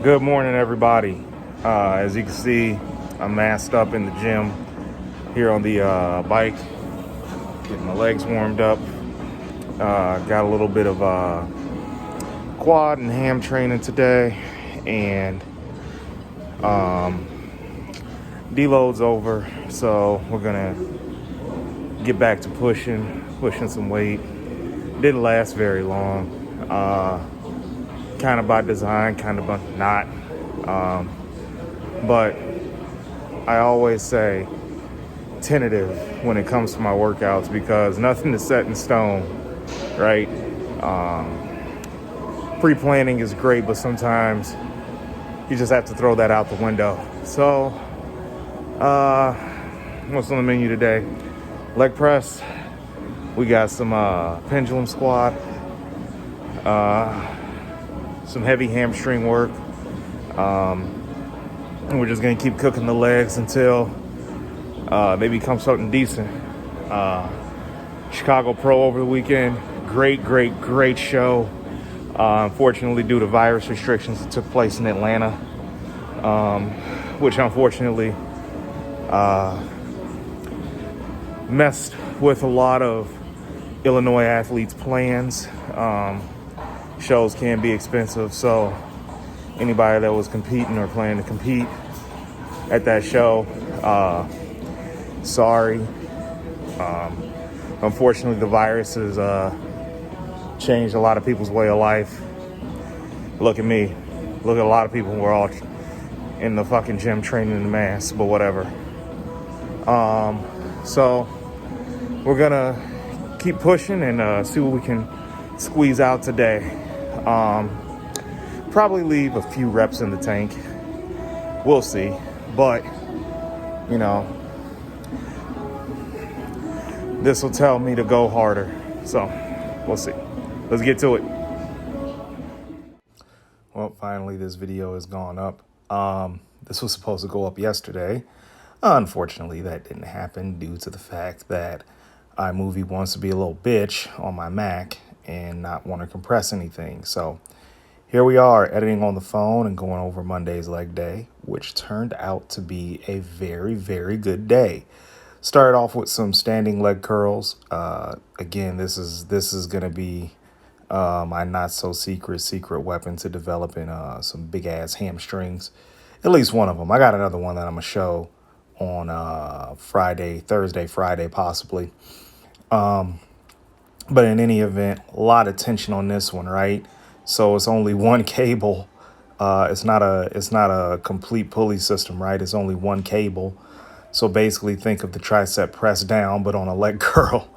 Good morning, everybody. As you can see, I'm masked up in the gym here on the bike, getting my legs warmed up. Got a little bit of quad and ham training today, and deload's over, so we're gonna get back to pushing some weight. Didn't last very long. Kind of by design, kind of by not. But I always say tentative when it comes to my workouts because nothing is set in stone, right? Pre-planning is great, but sometimes you just have to throw that out the window. So, what's on the menu today? Leg press. We got some pendulum squat, some heavy hamstring work. And we're just gonna keep cooking the legs until they become something decent. Chicago Pro over the weekend, great show. Unfortunately, due to virus restrictions, it took place in Atlanta, which unfortunately messed with a lot of Illinois athletes' plans. Shows can be expensive, so anybody that was competing or planning to compete at that show, sorry. Unfortunately, the virus has changed a lot of people's way of life. Look at me. Look at a lot of people. We're all in the fucking gym training in mass, but whatever. So we're gonna keep pushing and see what we can squeeze out today. Probably leave a few reps in the tank. We'll see. But, you know, this will tell me to go harder. So, we'll see. Let's get to it. Well, finally, this video has gone up. This was supposed to go up yesterday. Unfortunately, that didn't happen due to the fact that iMovie wants to be a little bitch on my Mac and not want to compress anything. So, here we are editing on the phone and going over Monday's leg day, which turned out to be a very good day. Started off with some standing leg curls. Again, this is going to be my not so secret weapon to developing some big ass hamstrings. At least one of them. I got another one that I'm going to show on Thursday, Friday, possibly. But in any event, a lot of tension on this one, right? So it's only one cable. It's not a complete pulley system, right? It's only one cable. So basically think of the tricep press down, but on a leg curl.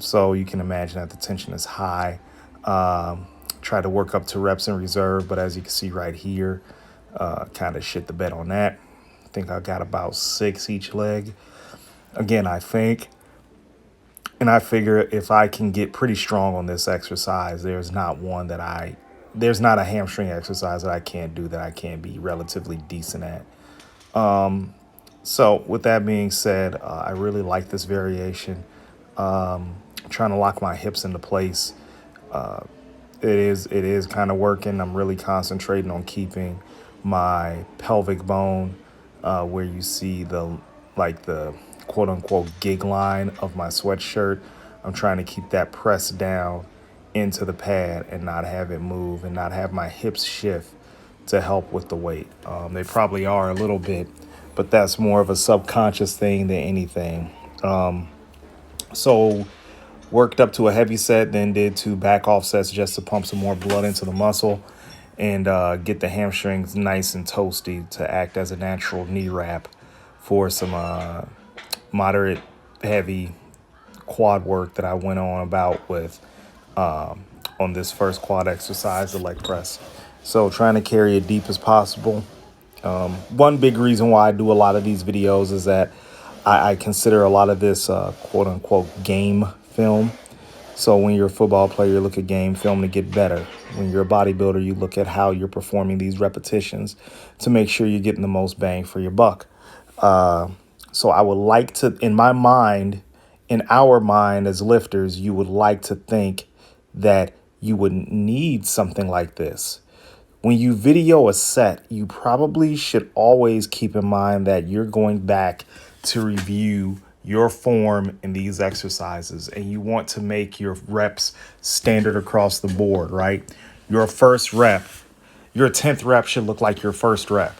So you can imagine that the tension is high. Try to work up to reps in reserve, but as you can see right here, kind of shit the bed on that. I think I got about 6 each leg. Again, I think. And I figure if I can get pretty strong on this exercise, there's not a hamstring exercise that I can't do that I can't be relatively decent at. So with that being said, I really like this variation. Trying to lock my hips into place. It is kind of working. I'm really concentrating on keeping my pelvic bone where you see the quote unquote gig line of my sweatshirt. I'm trying to keep that pressed down into the pad and not have it move and not have my hips shift to help with the weight. They probably are a little bit, but that's more of a subconscious thing than anything. So worked up to a heavy set, then did 2 back off sets just to pump some more blood into the muscle and get the hamstrings nice and toasty to act as a natural knee wrap for some moderate heavy quad work that I went on about with on this first quad exercise, the leg press. So trying to carry it deep as possible. One big reason why I do a lot of these videos is that I consider a lot of this quote unquote game film. So when you're a football player, you look at game film to get better. When you're a bodybuilder, you look at how you're performing these repetitions to make sure you're getting the most bang for your buck. So I would like to, in my mind, in our mind as lifters, you would like to think that you would need something like this. When you video a set, you probably should always keep in mind that you're going back to review your form in these exercises, and you want to make your reps standard across the board, right? Your first rep, your 10th rep should look like your first rep,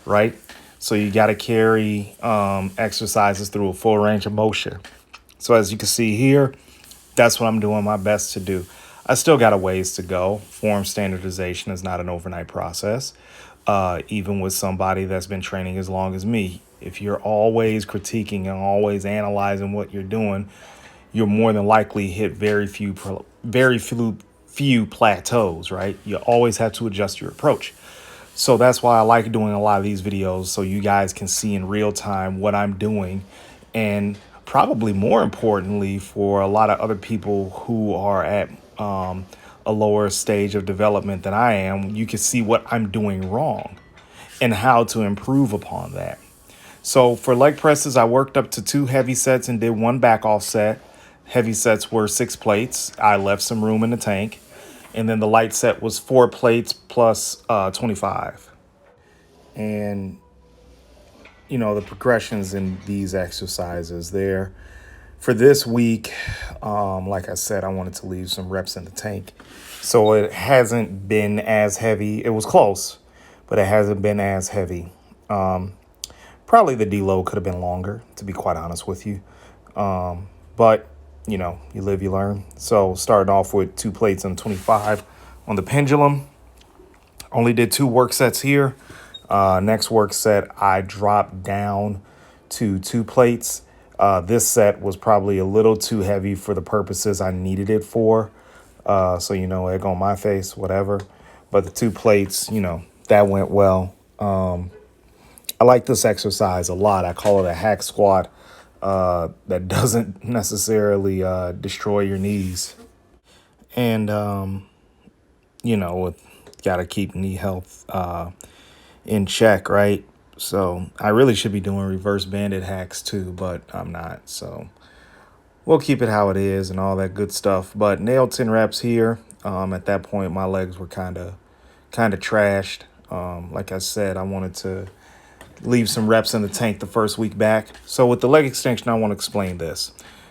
right? So you got to carry exercises through a full range of motion. So as you can see here, that's what I'm doing my best to do. I still got a ways to go. Form standardization is not an overnight process. Even with somebody that's been training as long as me, if you're always critiquing and always analyzing what you're doing, you'll more than likely hit very few plateaus, right? You always have to adjust your approach. So that's why I like doing a lot of these videos, so you guys can see in real time what I'm doing. And probably more importantly, for a lot of other people who are at a lower stage of development than I am, you can see what I'm doing wrong and how to improve upon that. So for leg presses, I worked up to 2 heavy sets and did 1 back off set. Heavy sets were 6 plates. I left some room in the tank. And then the light set was 4 plates plus 25. And, the progressions in these exercises there. For this week, like I said, I wanted to leave some reps in the tank. So it hasn't been as heavy. It was close, but it hasn't been as heavy. Probably the deload could have been longer, to be quite honest with you. But, you live, you learn. So starting off with 2 plates and 25 on the pendulum. Only did 2 work sets here. Next work set, I dropped down to 2 plates. This set was probably a little too heavy for the purposes I needed it for. So, egg on my face, whatever. But the 2 plates, that went well. I like this exercise a lot. I call it a hack squat that doesn't necessarily destroy your knees. And, got to keep knee health in check, right? So I really should be doing reverse banded hacks too, but I'm not. So we'll keep it how it is and all that good stuff. But nailed 10 reps here. At that point, my legs were kind of trashed. Like I said, I wanted to leave some reps in the tank the first week back. So with the leg extension, I want to explain this.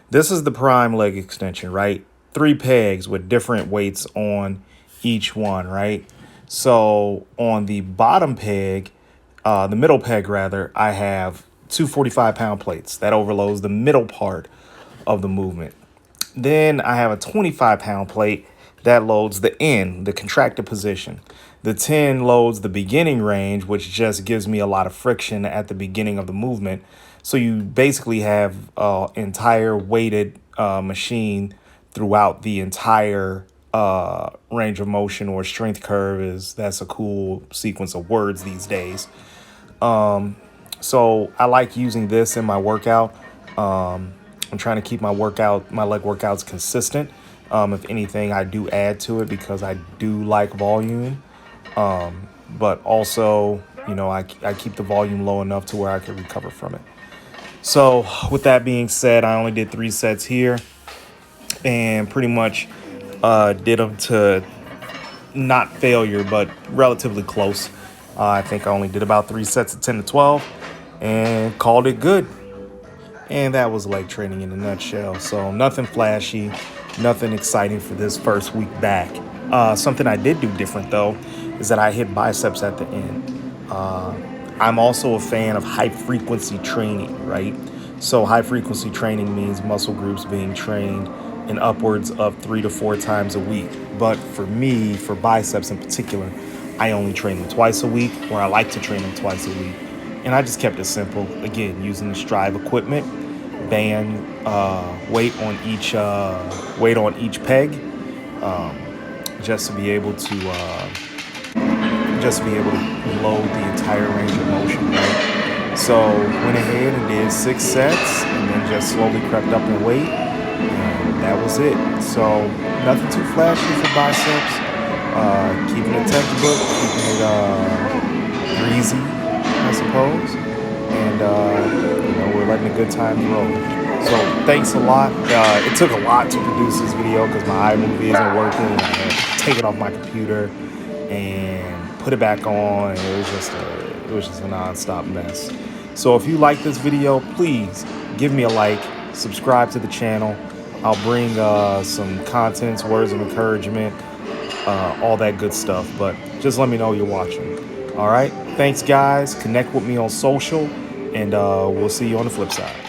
This is the prime leg extension, right? 3 pegs with different weights on each one, right? So on the bottom peg, the middle peg rather, I have 2 45-pound plates. That overloads the middle part of the movement. Then I have a 25-pound plate that loads the end, the contracted position. The 10 loads the beginning range, which just gives me a lot of friction at the beginning of the movement. So you basically have an entire weighted machine throughout the entire range of motion, or strength curve. That's a cool sequence of words these days. So I like using this in my workout. I'm trying to keep my leg workouts consistent. If anything, I do add to it because I do like volume. But also, I keep the volume low enough to where I can recover from it. So with that being said, I only did 3 sets here and pretty much did them to not failure, but relatively close. I think I only did about 3 sets of 10 to 12 and called it good. And that was leg training in a nutshell. So nothing flashy, nothing exciting for this first week back. Something I did do different, though, is that I hit biceps at the end. I'm also a fan of high-frequency training, right? So high-frequency training means muscle groups being trained in upwards of 3 to 4 times a week. But for me, for biceps in particular, I only train them twice a week, or I like to train them twice a week. And I just kept it simple. Again, using the Strive equipment, band weight on each peg, just to be able to load the entire range of motion. Right? So went ahead and did 6 sets, and then just slowly crept up in weight, and that was it. So nothing too flashy for biceps. Keeping it textbook, keeping it breezy, I suppose, and we're letting the good times roll. So thanks a lot. It took a lot to produce this video because my iMovie isn't working. I had to take it off my computer, and put it back on. And it was just a nonstop mess. So if you like this video, please give me a like, subscribe to the channel. I'll bring some contents, words of encouragement, all that good stuff. But just let me know you're watching. All right. Thanks, guys. Connect with me on social, and we'll see you on the flip side.